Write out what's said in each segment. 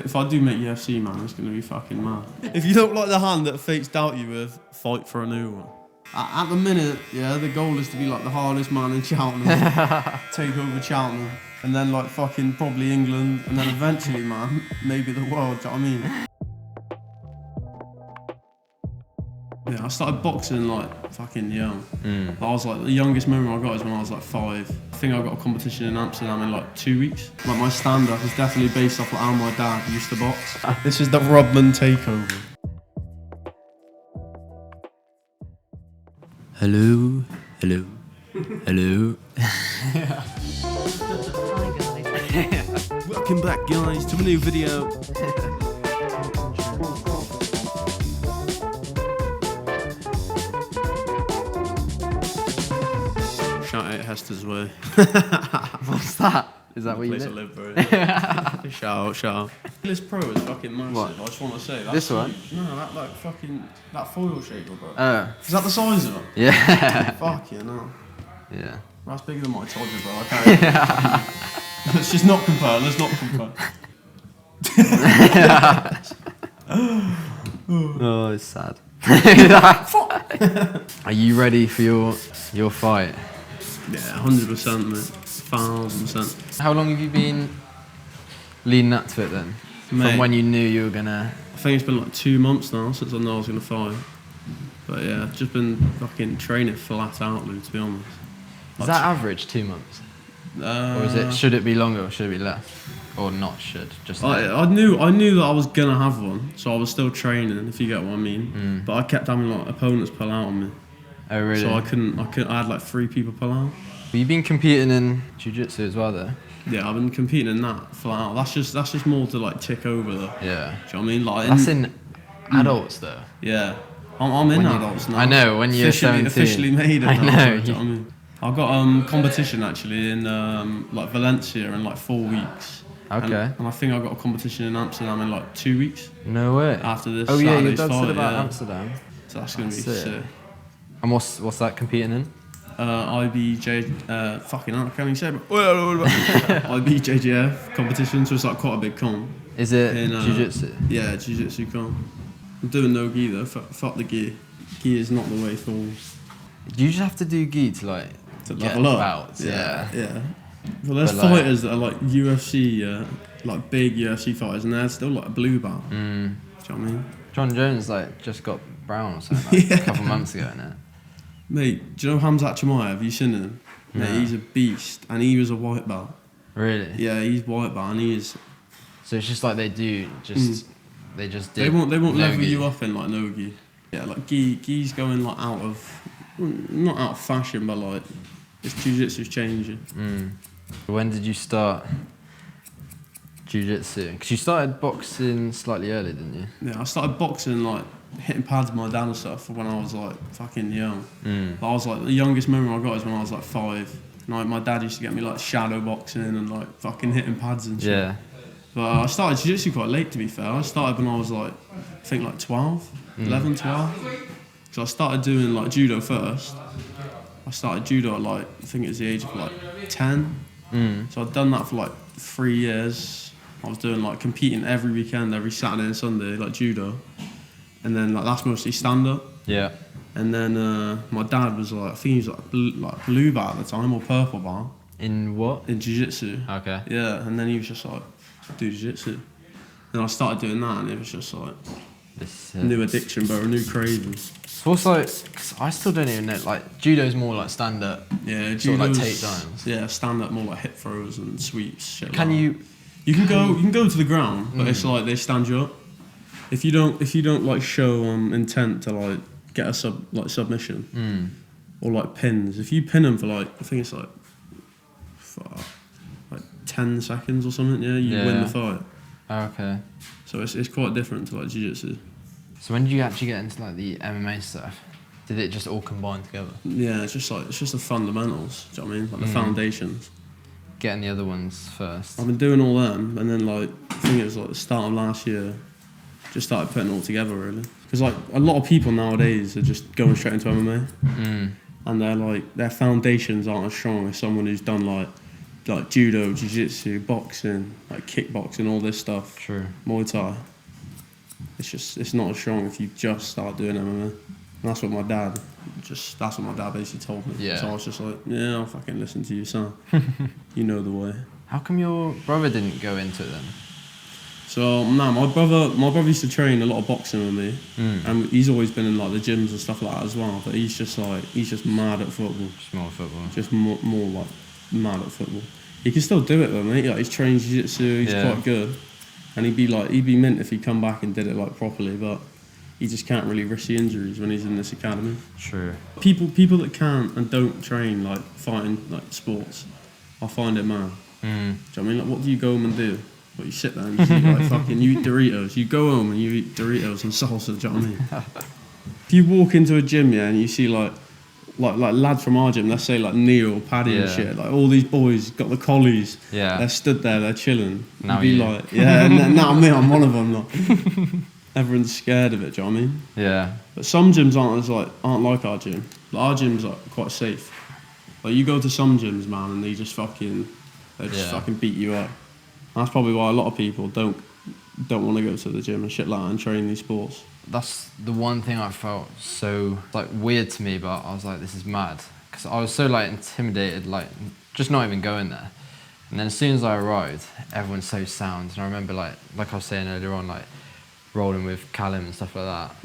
If I do make UFC, man, it's gonna be fucking mad. If you don't like the hand that fates doubt you with, fight for a new one. At the minute, yeah, the goal is to be like the hardest man in Cheltenham, take over Cheltenham, and then like fucking probably England, and then eventually, man, maybe the world, do you know what I mean? Yeah, I started boxing like fucking young. I was like, the youngest memory I got is when I was like 5. I think I got a competition in Amsterdam in like 2 weeks. Like my stand-up is definitely based off like how my dad used to box. This is the Rudman takeover. Hello, hello, hello. Welcome back, guys, to a new video. Shout out Hester's Way. What's that? Is that where you live? live? Bro. Shout out. This Pro is fucking massive. What? I just want to say that. This one? No, that like fucking that foil shaker, bro. Oh. Is that the size of it? Yeah. Fuck yeah, no. Yeah. That's bigger than my Todger, bro. I can't. Let's just not compare. Let's not compare. Oh, it's sad. Are you ready for your fight? Yeah, 100%, mate. 1000%. How long have you been leading up to it then? Mate, from when you knew you were gonna... I think it's been like 2 months now since I know I was gonna fight. But yeah, I've just been fucking training flat out, Lou, to be honest. Is that average, 2 months? Or is it, should it be longer or should it be less? Or not should, just... I knew that I was gonna have one, so I was still training, if you get what I mean. But I kept having like opponents pull out on me. Oh really? So I had like 3 people pull out. But you've been competing in Jiu-Jitsu as well though? Yeah, I've been competing in that flat out. That's just more to like tick over though. Yeah. Do you know what I mean? Like that's in adults though. Yeah. I'm in adults now. I know, when you're 17. Officially made it. I know. Do you know what I mean? I've got competition actually in like Valencia in like 4 weeks. Okay. And I think I've got a competition in Amsterdam in like 2 weeks. No way. After this. Oh yeah, your Saturday's dad fight, said about yeah. Amsterdam. So that's gonna be sick. And what's that competing in? IBJ, fucking hell, I can't even say it. IBJJF competition, so it's like quite a big comp. Is it Jiu-Jitsu? Yeah, Jiu-Jitsu comp. I'm doing no gi though, fuck the gi. Gi is not the way forward. Do you just have to do gi to like level up? Bouts? Yeah. Well, there's fighters that are like UFC, like big UFC fighters, and they're still like a blue belt. Do you know what I mean? John Jones like just got brown or something like, a couple months ago, innit? Mate, do you know Hamzat Chimaev? Have you seen him? No. Mate, he's a beast, and he was a white belt. Really? Yeah, he's white belt, and he is. So it's just like they do, they just do. They won't level you up in like no gi. Yeah, like gi's going like not out of fashion, but like it's jiu-jitsu's changing. When did you start jiu-jitsu? Because you started boxing slightly early, didn't you? Yeah, I started boxing like hitting pads with my dad and stuff when I was like fucking young. I was like, the youngest memory I got is when I was like 5. And like my dad used to get me like shadow boxing and like fucking hitting pads and shit. Yeah. But I started jiu-jitsu quite late, to be fair. I started when I was like, I think like 12, 11, 12. So I started doing like judo first. I started judo at like, I think it was the age of like 10. So I'd done that for like 3 years. I was doing like competing every weekend, every Saturday and Sunday, like judo. And then like that's mostly stand-up. Yeah. And then my dad was like, I think he was like blue belt at the time, or purple belt. In what? In jiu-jitsu. Okay. Yeah, and then he was just like, do jiu-jitsu. Then I started doing that, and it was just like a new addiction, bro, a new craving. So what's like, cause I still don't even know, like judo's more like stand-up. Yeah, sort of like takedowns. Yeah, stand-up, more like hip throws and sweeps. Shit Can like you? That. You can go to the ground, but it's like they stand you up. If you don't like show intent to like get a submission or like pins, if you pin them for like, I think it's like 10 seconds or something, you win the fight. Oh, okay. So it's quite different to like jiu-jitsu. So when did you actually get into like the MMA stuff? Did it just all combine together? Yeah, it's just the fundamentals. Do you know what I mean? Like the foundations. Getting the other ones first. I've been doing all them, and then like I think it was like the start of last year, just started putting it all together really. Because like a lot of people nowadays are just going straight into MMA, and they're like their foundations aren't as strong as someone who's done like like judo, jiu-jitsu, boxing, like kickboxing, all this stuff. True. Muay Thai. It's not as strong if you just start doing MMA. And that's what my dad basically told me. Yeah. So I was just like, yeah, I'll fucking listen to you, son. You know the way. How come your brother didn't go into it then? So no, my brother used to train a lot of boxing with me, and he's always been in like the gyms and stuff like that as well. But he's just mad at football. Just more football. Just more like mad at football. He can still do it though, mate. Like he's trained jiu-jitsu, he's quite good, and he'd be mint if he come back and did it like properly. But he just can't really risk the injuries when he's in this academy. True. People that can't and don't train like fighting like sports, I find it mad. Do you know what I mean? Like, what do you go home and do? Well, you sit there and you eat, like, fucking, you eat Doritos. You go home and you eat Doritos and salsa, do you know what I mean? If you walk into a gym, yeah, and you see like lads from our gym, let's say like Neil, Paddy and shit, like all these boys got the collies, they're stood there, they're chilling. Now you'd be like, yeah, and now me, I'm one of them. Like, everyone's scared of it, do you know what I mean? Yeah. But some gyms aren't like our gym. Like, our gym's like quite safe. Like you go to some gyms, man, and they just fucking beat you up. That's probably why a lot of people don't want to go to the gym and shit like that and train these sports. That's the one thing I felt so like weird to me, but I was like, this is mad, because I was so like intimidated, like just not even going there. And then as soon as I arrived, everyone's so sound, and I remember like I was saying earlier on, like rolling with Callum and stuff like that.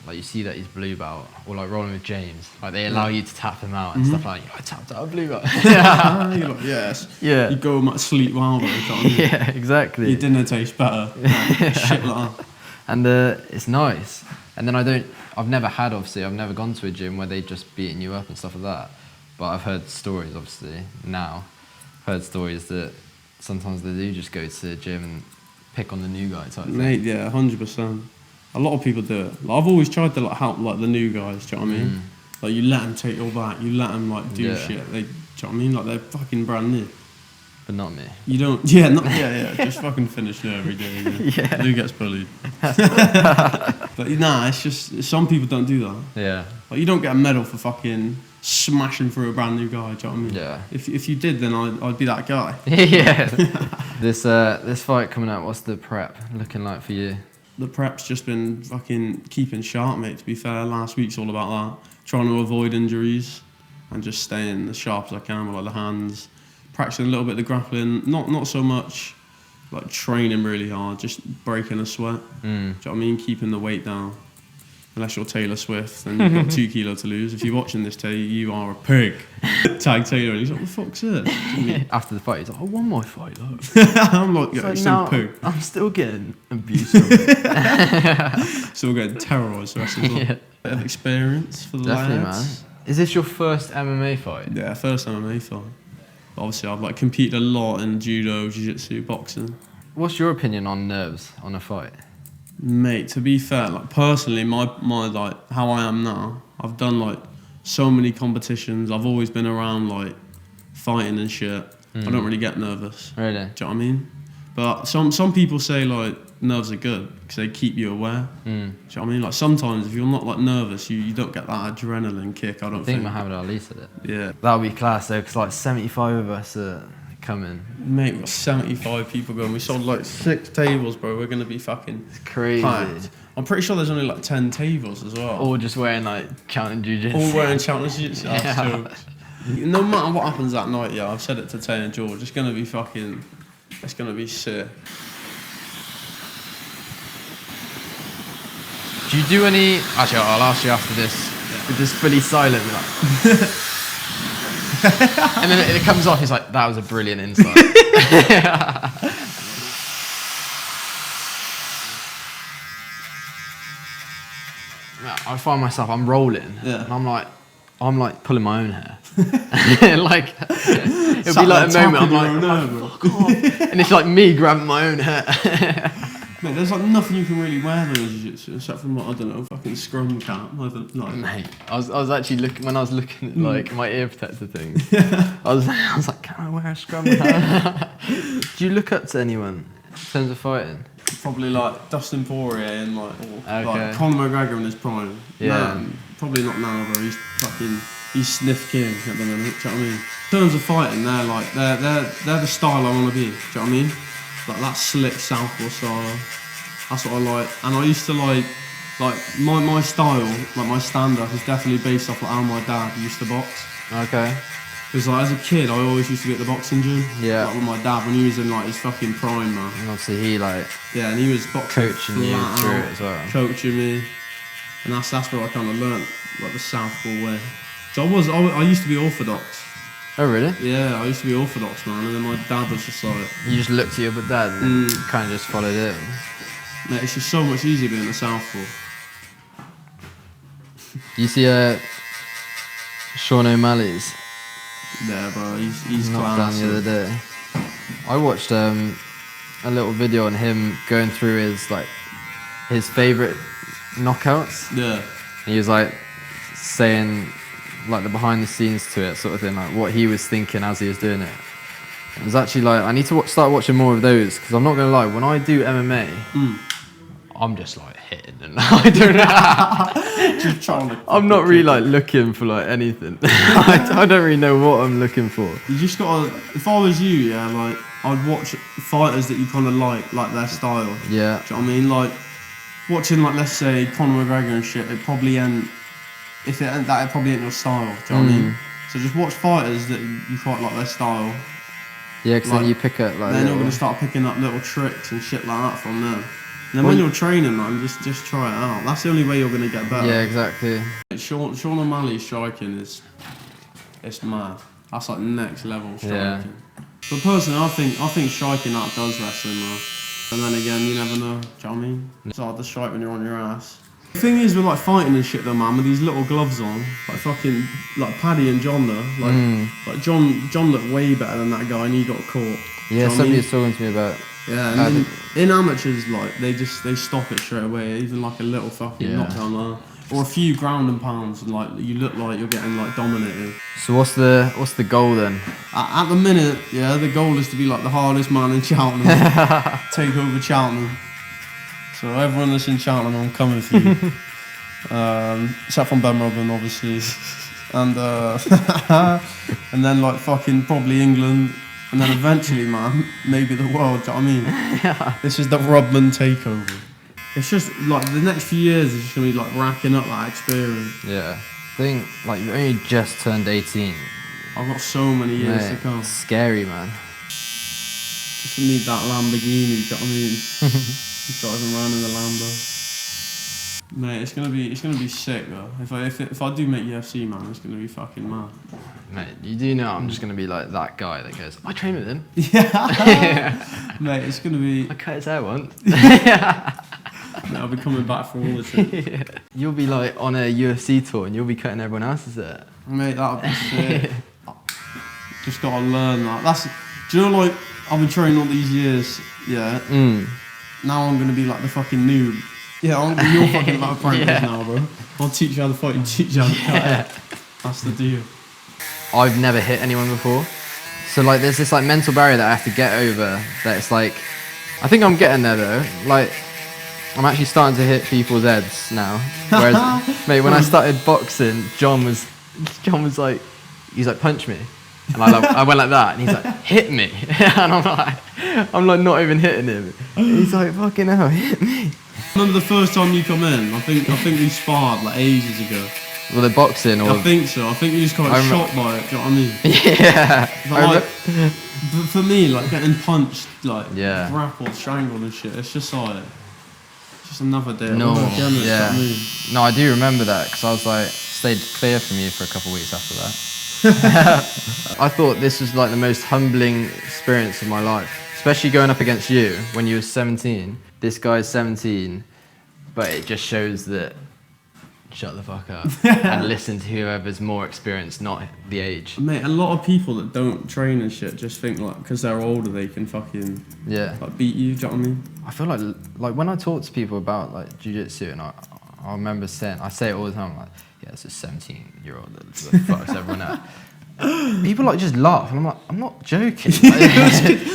Like you see that he's blue belt, or like rolling with James, like they allow you to tap them out and stuff like that. I tapped out a blue belt. You're like, yes. Yeah. You go and like, sleep well, bro. Yeah, exactly. Your dinner tastes better. Like, shit like that. And it's nice. And then I've never gone to a gym where they just beating you up and stuff like that. But I've heard stories, obviously, now. I've heard stories that sometimes they do just go to the gym and pick on the new guy type thing. Mate, yeah, 100%. A lot of people do it. Like, I've always tried to like help like the new guys, do you know what I mean? Like you let them take your back, you let them like do shit. Do you know what I mean? Like they're fucking brand new. But not me. You don't, just fucking finish it every day. Yeah. Who gets bullied? But nah, it's just, some people don't do that. Yeah. Like you don't get a medal for fucking smashing through a brand new guy, do you know what I mean? Yeah. If you did, then I'd be that guy. Yeah. This fight coming up, what's the prep looking like for you? The prep's just been fucking keeping sharp, mate, to be fair. Last week's all about that. Trying to avoid injuries and just staying as sharp as I can with like the hands. Practicing a little bit of the grappling, not so much like training really hard, just breaking a sweat. Do you know what I mean? Keeping the weight down. Unless you're Taylor Swift and you've got 2 kilos to lose. If you're watching this, Taylor, you are a pig. Tag Taylor and he's like, what the fuck's this? After the fight, he's like, I won my fight, look. I'm like, yeah, he's so pig. I'm still getting abused from it. Still getting terrorised the rest of the time. Bit of experience for the Definitely, lads. Man. Is this your first MMA fight? Yeah, first MMA fight. Obviously, I've like competed a lot in judo, jiu-jitsu, boxing. What's your opinion on nerves on a fight? Mate, to be fair, like personally, my like how I am now, I've done like so many competitions. I've always been around like fighting and shit. I don't really get nervous. Really? Do you know what I mean? But some people say like nerves are good because they keep you aware. Do you know what I mean? Like sometimes if you're not like nervous, you don't get that adrenaline kick. I think Muhammad Ali said it. Yeah. That would be class though, because like 75 of us are coming. Mate, we've got 75 people going. We sold like 6 tables, bro. We're going to be fucking crazy. Packed. I'm pretty sure there's only like 10 tables as well. All just wearing like Cheltenham Jiu-Jitsu. All wearing Cheltenham Jiu-Jitsu. No matter what happens that night, yeah, I've said it to Tay and George, it's going to be fucking, it's going to be sick. Do you do any, actually I'll ask you after this, it's just fully silent. Like. And then it comes off, it's like, that was a brilliant insight. I find myself, I'm rolling, and I'm like pulling my own hair. Like, it'll be like a moment, I'm like, fuck off. And it's like me grabbing my own hair. Mate, there's like nothing you can really wear though in jiu-jitsu except from like, I don't know, fucking scrum cap. Mate, I was actually looking, when I was looking at like my ear protector things, I was like, can I wear a scrum cap? Do you look up to anyone in terms of fighting? Probably like Dustin Poirier and like Conor McGregor in his prime. Yeah. Probably not now, bro. He's fucking he's Sniff King at the minute. Do you know what I mean? In terms of fighting, they're the style I want to be. Do you know what I mean? Like that slick southpaw style. That's what I like. And I used to like my style, like my stand-up is definitely based off like how my dad used to box. Okay. Because like as a kid, I always used to be at the boxing gym. Yeah. Like with my dad when he was in like his fucking prime, man. And obviously he like. Yeah, and he was boxing coaching you through it as well. Coaching me, and that's where I kind of learnt like the southpaw way. So I used to be orthodox. Oh really? Yeah, I used to be orthodox, man, and then my dad was just like. You just looked at your dad and kind of just followed him. Mate, it's just so much easier being a southpaw. You see Sean O'Malley's? Yeah, bro, he's knocked down the other day. I watched a little video on him going through his favourite knockouts. Yeah. And he was like saying like the behind the scenes to it sort of thing, like what he was thinking as he was doing it. It was actually like I need to start watching more of those because I'm not gonna lie, when I do MMA, I'm just like hitting and I don't know. Just trying to. I'm not really like looking for like anything. I don't really know what I'm looking for. You just gotta. If I was you, yeah, like I'd watch fighters that you kind of like their style. Yeah. Do you know what I mean? Like watching like let's say Conor McGregor and shit, it probably ain't. If it ain't that, it probably ain't your style. Do you know what I mean? So just watch fighters that you quite like their style. Yeah, because then you pick up like. Then you're gonna start picking up little tricks and shit like that from them. And then when you're training, man, just try it out. That's the only way you're gonna get better. Yeah, exactly. Sean O'Malley's striking it's mad. That's like next level striking. Yeah. But personally, I think striking outdoes wrestling, man. And then again, you never know. Do you know what I mean? It's hard to strike when you're on your ass. The thing is with like fighting and shit though, man, with these little gloves on, like fucking like Paddy and John though, like John looked way better than that guy and he got caught. Yeah, somebody was talking to me about. Yeah, and in amateurs, like they stop it straight away. Even like a little fucking knockdown there, or a few ground and pounds, and like you look like you're getting like dominated. So what's the goal then? At the minute, yeah, the goal is to be like the hardest man in Cheltenham, take over Cheltenham. So everyone that's in Cheltenham, I'm coming for you. Except from Ben Robin, obviously, and and then like fucking probably England. And then eventually, man, maybe the world, do you know what I mean? Yeah. This is the Rudman takeover. It's just, like, the next few years is just going to be, like, racking up that experience. Yeah. I think, like, you've only just turned 18. I've got so many years to come. It's scary, man. Just need that Lamborghini, do you know what I mean? Driving around in the Lambo. Mate, it's gonna be sick though. If I do make UFC, man, it's gonna be fucking mad. Mate, you do know I'm just gonna be like that guy that goes, I train with him. Yeah. Mate, it's gonna be. I cut his hair once. Mate, I'll be coming back for all the time. Yeah. You'll be like on a UFC tour and you'll be cutting everyone else's hair. Mate, that'll be sick. Just gotta learn that. Do you know, like I've been training all these years, yeah. Now I'm gonna be like the fucking noob. Yeah, I'm gonna be your fucking like apprentice now, bro. I'll teach you how to fight and teach you how to cut it. That's the deal. I've never hit anyone before. So like there's this like mental barrier that I have to get over that it's like, I think I'm getting there though. Like I'm actually starting to hit people's heads now. Whereas mate, when I started boxing, John was like, he's like, punch me. And I went like that and he's like, hit me. And I'm like not even hitting him. He's like, fucking hell, hit me. Remember the first time you come in? I think we sparred like ages ago. Well, the boxing or... I think so. I think you just got shot by it, do you know what I mean? Yeah. But for me, like getting punched, like grappled, strangled and shit, it's just like, just another day. No, yeah. No, I do remember that because I was like, stayed clear from you for a couple of weeks after that. I thought this was like the most humbling experience of my life, especially going up against you when you were 17. This guy's 17, but it just shows that shut the fuck up and listen to whoever's more experienced, not the age. Mate, a lot of people that don't train and shit just think like because they're older they can fucking like beat you, do you know what I mean? I feel like when I talk to people about like jiu-jitsu and I remember saying, I say it all the time, like, yeah, it's a 17-year-old that fucks everyone up. people like just laugh, and I'm like, I'm not joking. Like,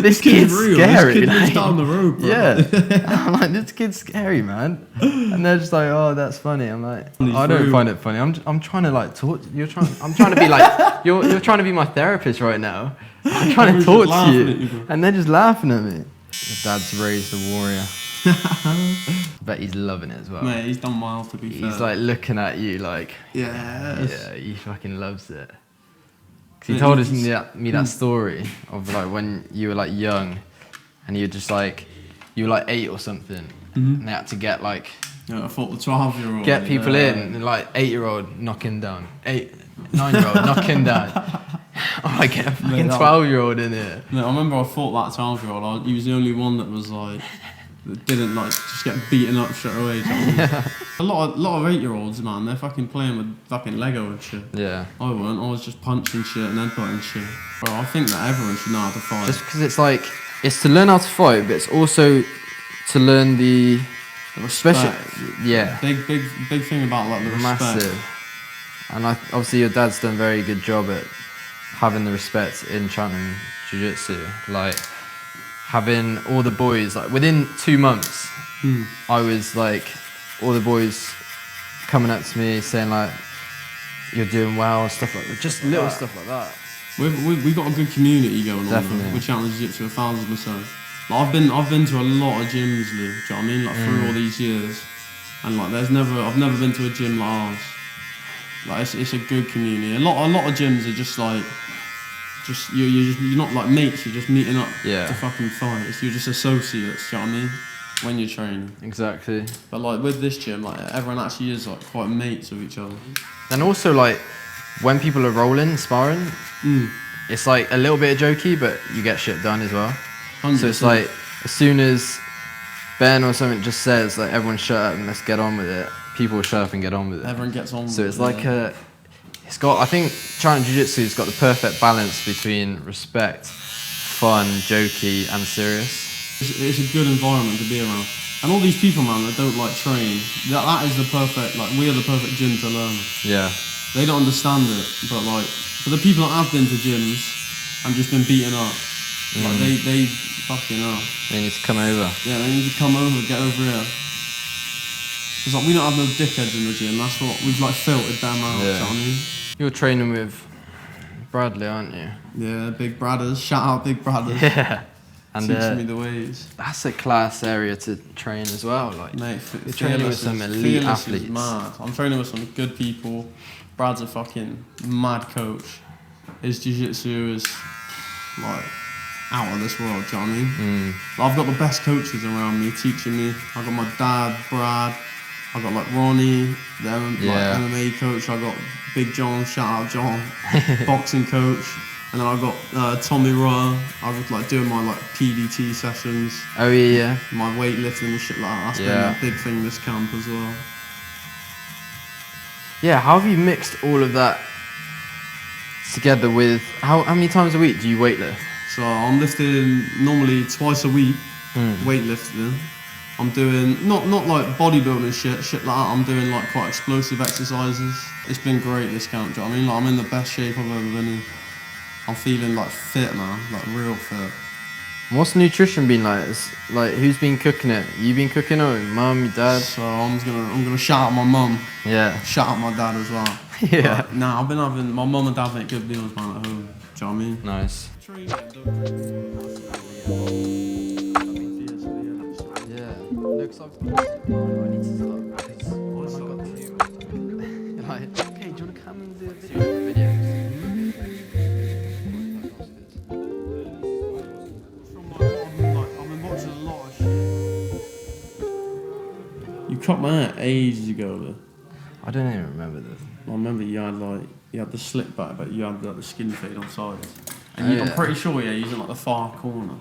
this kid's real. scary. This kid lives like, down the road, bro. Yeah, I'm like, this kid's scary, man. And they're just like, oh, that's funny. I'm like, I don't find it funny. I'm trying to like talk. I'm trying to be like, you're trying to be my therapist right now. I'm trying to talk to you, and they're just laughing at me. Your dad's raised a warrior. Bet he's loving it as well. Mate, he's done well, to be fair. He's like looking at you like, yes. yeah, he fucking loves it. 'Cause he told me that story of like when you were like young, and you were just like, you were like 8 or something, and they had to get like, yeah, I thought the 12-year-old. get people in, and like 8-year-old knocking down, 9-year-old knocking down. I'm like, get a fucking 12-year-old in here. No, I remember I fought that 12-year-old. He was the only one that was like, that didn't like just get beaten up straight away. A lot of 8-year-olds, man, they're fucking playing with fucking Lego and shit. Yeah. I weren't. I was just punching shit and headbutting shit. Bro, I think that everyone should know how to fight. Just because it's like, it's to learn how to fight, but it's also to learn the respect. Yeah. Big thing about like the respect. Massive. And obviously your dad's done a very good job at having the respect in Cheltenham Jiu-Jitsu. Like, having all the boys, like within 2 months, I was like, all the boys coming up to me saying like, you're doing well and stuff like that. Just little stuff like that. We've got a good community going on. Definitely. With Cheltenham Jiu-Jitsu 1000%. Like, I've been to a lot of gyms, Lou, do you know what I mean? Like through all these years. And like I've never been to a gym like ours. Like it's a good community. A lot of gyms are just like, you're not like mates, you're just meeting up to fucking fight. You're just associates, do you know what I mean? When you're training. Exactly. But like with this gym, like everyone actually is like quite mates with each other. And also like, when people are rolling, sparring, it's like a little bit of jokey, but you get shit done as well. 100%. So it's like, as soon as Ben or something just says like, everyone shut up and let's get on with it, people shut up and get on with it. Everyone gets on with it. So it's like I think Cheltenham Jiu-Jitsu's got the perfect balance between respect, fun, jokey, and serious. It's a good environment to be around. And all these people, man, that don't like train, that is the perfect, like, we are the perfect gym to learn. Yeah. They don't understand it, but like, for the people that have been to gyms and just been beaten up, like, they fucking up. They need to come over. Yeah, they need to come over, get over here. It's like, we don't have no dickheads in the gym, that's what, we've like filtered them out, you know what I mean? You're training with Bradley, aren't you? Yeah, Big Brothers, shout out Big Brothers. Yeah. And teaching me the ways. That's a class area to train as well. Like, mate, you're training with some elite athletes. Is mad. I'm training with some good people. Brad's a fucking mad coach. His jiu-jitsu is like out of this world, do you know what I mean? I've got the best coaches around me teaching me. I've got my dad, Brad. I've got like Ronnie, the MMA coach. I've got Big John, shout out John, boxing coach. And then I've got Tommy Roy. I was like doing my like PDT sessions. Oh yeah. My weightlifting and shit like that. That's been a big thing this camp as well. Yeah, how have you mixed all of that together with, how many times a week do you weightlift? So I'm lifting normally twice a week, weightlifting. I'm doing, not like bodybuilding shit like that. I'm doing like quite explosive exercises. It's been great this camp, do you know what I mean? Like, I'm in the best shape I've ever been in. I'm feeling like fit, man, like real fit. What's nutrition been like? It's like, who's been cooking it? You been cooking or mum, your dad? So I'm gonna shout out my mum. Yeah. Shout out my dad as well. Yeah. Nah, I've been having, my mum and dad make good meals, man, at home. Do you know what I mean? Nice. Yeah. No, 'cause I need to start, because I've got to, like, okay, do you want to come and do a video? You cut my hair ages ago, though. I don't even remember this. I remember you had the slick back, but you had like the skin fade on sides. And I'm pretty sure, you was in like the far corner.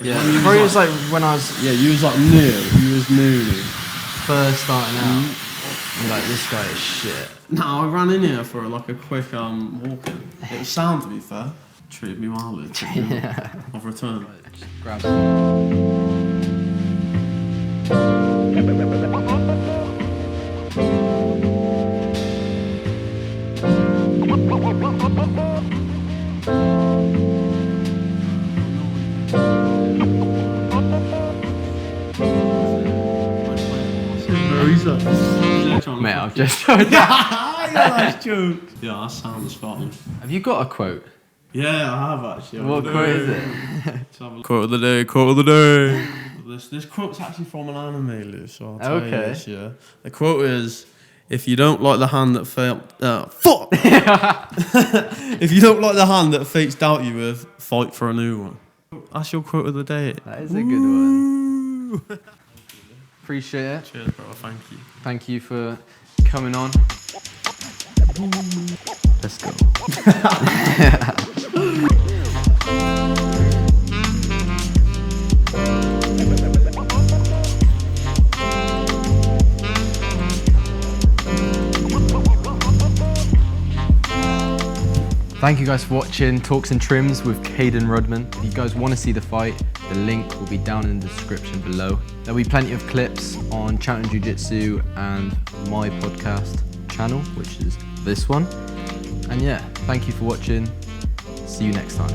Yeah, probably was like when I was... Yeah, you was like new. You was new. First starting out. I'm like, this guy is shit. No, I ran in here for like a quick walk-in. It was sound, to be fair. Treated me well, yeah. I've returned. Just grab it. Mate, I've just tried that. Yeah, that's true. Yeah, that sounds fun. Have you got a quote? Yeah, I have actually. What quote is it? Quote of the day, quote of the day. This quote's actually from an anime, Lou, so I'll tell you this, yeah. The quote is, if you don't like the hand that fuck! If you don't like the hand that fates doubt you with, fight for a new one. That's your quote of the day. That is a good one. Appreciate it. Cheers, bro. Thank you. Thank you for coming on. Let's go. Thank you guys for watching Talks and Trims with Kayden Rudman. If you guys want to see the fight, the link will be down in the description below. There'll be plenty of clips on Chatting Jiu-Jitsu and my podcast channel, which is this one. And yeah, thank you for watching. See you next time.